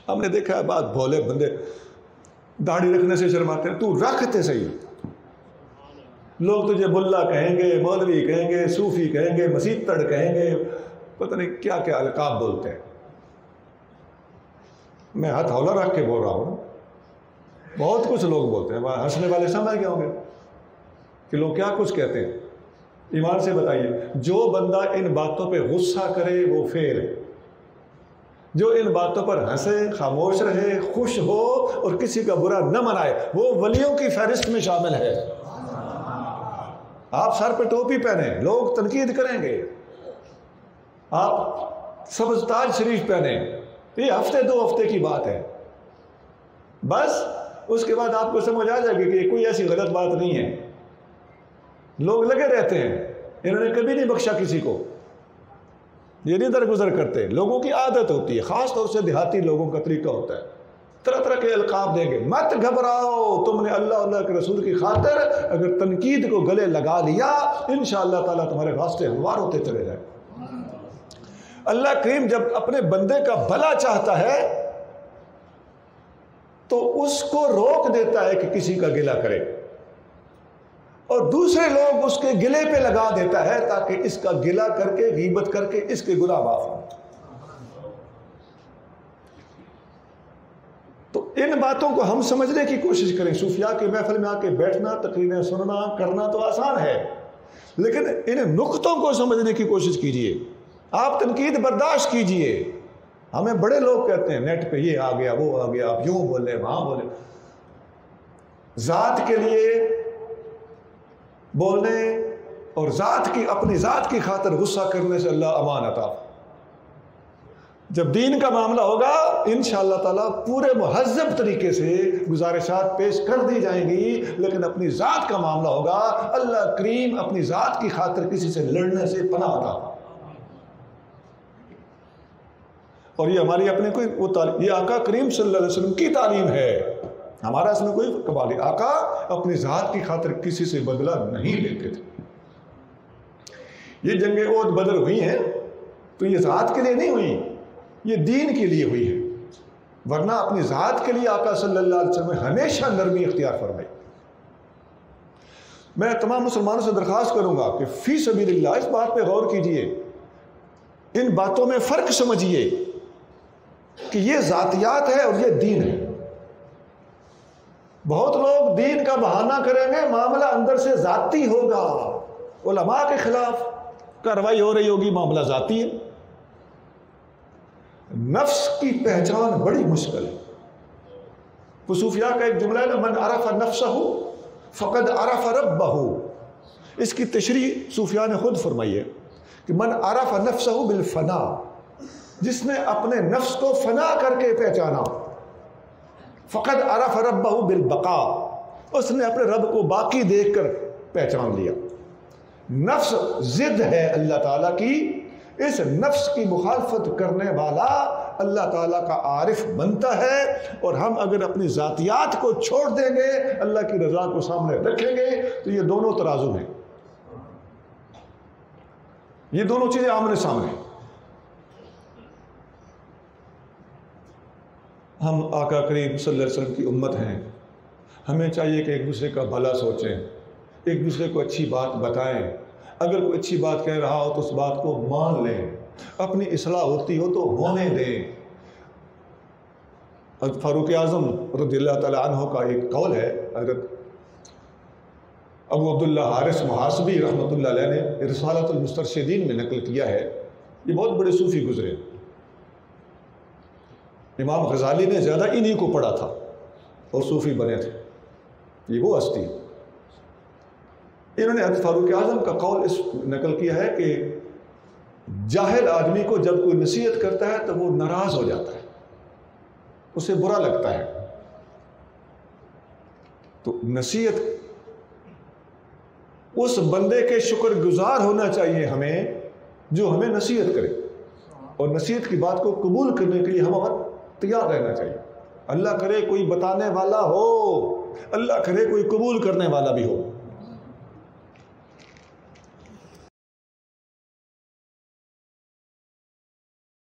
ہم نے دیکھا ہے بات بھولے بندے داڑھی رکھنے سے شرماتے ہیں، تو رکھتے صحیح، لوگ تجھے ملا کہیں گے، مولوی کہیں گے، صوفی کہیں گے، مسیتڑ کہیں گے، پتہ نہیں کیا کیا القاب بولتے ہیں۔ میں ہاتھ ہولا رکھ کے بول رہا ہوں، بہت کچھ لوگ بولتے ہیں، وہاں ہنسنے والے سمجھ گئے ہوں گے کہ لوگ کیا کچھ کہتے ہیں۔ ایمان سے بتائیے، جو بندہ ان باتوں پہ غصہ کرے وہ فیل ہے، جو ان باتوں پر ہنسے، خاموش رہے، خوش ہو اور کسی کا برا نہ منائے، وہ ولیوں کی فہرست میں شامل ہے۔ آپ سر پہ ٹوپی پہنے، لوگ تنقید کریں گے، آپ سبز تاج شریف پہنے، یہ ہفتے دو ہفتے کی بات ہے، بس اس کے بعد آپ کو سمجھ آ جائے گی کہ کوئی ایسی غلط بات نہیں ہے۔ لوگ لگے رہتے ہیں، انہوں نے کبھی نہیں بخشا کسی کو، یہ نہیں درگزر کرتے، لوگوں کی عادت ہوتی ہے، خاص طور سے دیہاتی لوگوں کا طریقہ ہوتا ہے، طرح طرح کے القاب دیں گے۔ مت گھبراؤ، تم نے اللہ کے رسول کی خاطر اگر تنقید کو گلے لگا لیا، انشاءاللہ تعالیٰ تمہارے راستے ہموار ہوتے چلے جائیں۔ اللہ کریم جب اپنے بندے کا بھلا چاہتا ہے تو اس کو روک دیتا ہے کہ کسی کا گلہ کرے، اور دوسرے لوگ اس کے گلے پہ لگا دیتا ہے تاکہ اس کا گلہ کر کے، غیبت کر کے اس کے گناہ معاف ہوں۔ تو ان باتوں کو ہم سمجھنے کی کوشش کریں۔ صوفیاء کے محفل میں آ کے بیٹھنا، تقریریں سننا، کرنا تو آسان ہے، لیکن ان نقطوں کو سمجھنے کی کوشش کیجئے۔ آپ تنقید برداشت کیجئے۔ ہمیں بڑے لوگ کہتے ہیں نیٹ پہ یہ آ گیا، وہ آ گیا، آپ یوں بولے، وہاں بولے۔ ذات کے لیے بولنے اور اپنی ذات کی خاطر غصہ کرنے سے اللہ امان عطا۔ جب دین کا معاملہ ہوگا انشاءاللہ تعالیٰ پورے مہذب طریقے سے گزارشات پیش کر دی جائیں گی، لیکن اپنی ذات کا معاملہ ہوگا اللہ کریم اپنی ذات کی خاطر کسی سے لڑنے سے پناہ عطا۔ اور یہ ہماری اپنے کوئی وہ تعلیم، یہ آقا کریم صلی اللہ علیہ وسلم کی تعلیم ہے، ہمارا اس میں کوئی کمال نہیں۔ آقا اپنی ذات کی خاطر کسی سے بدلہ نہیں لیتے تھے۔ یہ جنگ احد بدر ہوئی ہیں تو یہ ذات کے لیے نہیں ہوئی، یہ دین کے لیے ہوئی ہے، ورنہ اپنی ذات کے لیے آقا صلی اللہ علیہ وسلم نے ہمیشہ نرمی اختیار فرمائی۔ میں تمام مسلمانوں سے درخواست کروں گا کہ فی سبیل اللہ اس بات پہ غور کیجئے، ان باتوں میں فرق سمجھیے کہ یہ ذاتیات ہے اور یہ دین ہے۔ بہت لوگ دین کا بہانہ کریں گے، معاملہ اندر سے ذاتی ہوگا، علماء کے خلاف کارروائی ہو رہی ہوگی، معاملہ ذاتی ہے۔ نفس کی پہچان بڑی مشکل ہے۔ صوفیاء کا ایک جملہ ہے نا، من عرف نفسہ فقد عرف ربہ، اس کی تشریح صوفیاء نے خود فرمائی ہے کہ من عرف نفسہ بالفنا، جس نے اپنے نفس کو فنا کر کے پہچانا، فقد عرف ربہ بالبقاء، اس نے اپنے رب کو باقی دیکھ کر پہچان لیا۔ نفس ضد ہے اللہ تعالیٰ کی، اس نفس کی مخالفت کرنے والا اللہ تعالیٰ کا عارف بنتا ہے، اور ہم اگر اپنی ذاتیات کو چھوڑ دیں گے، اللہ کی رضا کو سامنے رکھیں گے، تو یہ دونوں ترازو ہیں، یہ دونوں چیزیں آمنے سامنے۔ ہم آقا کریم صلی اللہ علیہ وسلم کی امت ہیں، ہمیں چاہیے کہ ایک دوسرے کا بھلا سوچیں، ایک دوسرے کو اچھی بات بتائیں، اگر کوئی اچھی بات کہہ رہا ہو تو اس بات کو مان لیں، اپنی اصلاح ہوتی ہو تو ہونے دیں۔ فاروق اعظم رضی اللہ تعالیٰ عنہ کا ایک قول ہے، حضرت ابو عبداللہ حارث محاسبی رحمۃ اللہ علیہ نے رسالۃ المسترشدین میں نقل کیا ہے۔ یہ بہت بڑے صوفی گزرے، امام غزالی نے زیادہ انہی کو پڑھا تھا اور صوفی بنے تھے، یہ وہ ہستی۔ انہوں نے حضرت فاروق اعظم کا قول اس نقل کیا ہے کہ جاہل آدمی کو جب کوئی نصیحت کرتا ہے تو وہ ناراض ہو جاتا ہے، اسے برا لگتا ہے، تو نصیحت اس بندے کے شکر گزار ہونا چاہیے ہمیں جو ہمیں نصیحت کرے، اور نصیحت کی بات کو قبول کرنے کے لیے ہمیں تیار رہنا چاہیے۔ اللہ کرے کوئی بتانے والا ہو، اللہ کرے کوئی قبول کرنے والا بھی ہو۔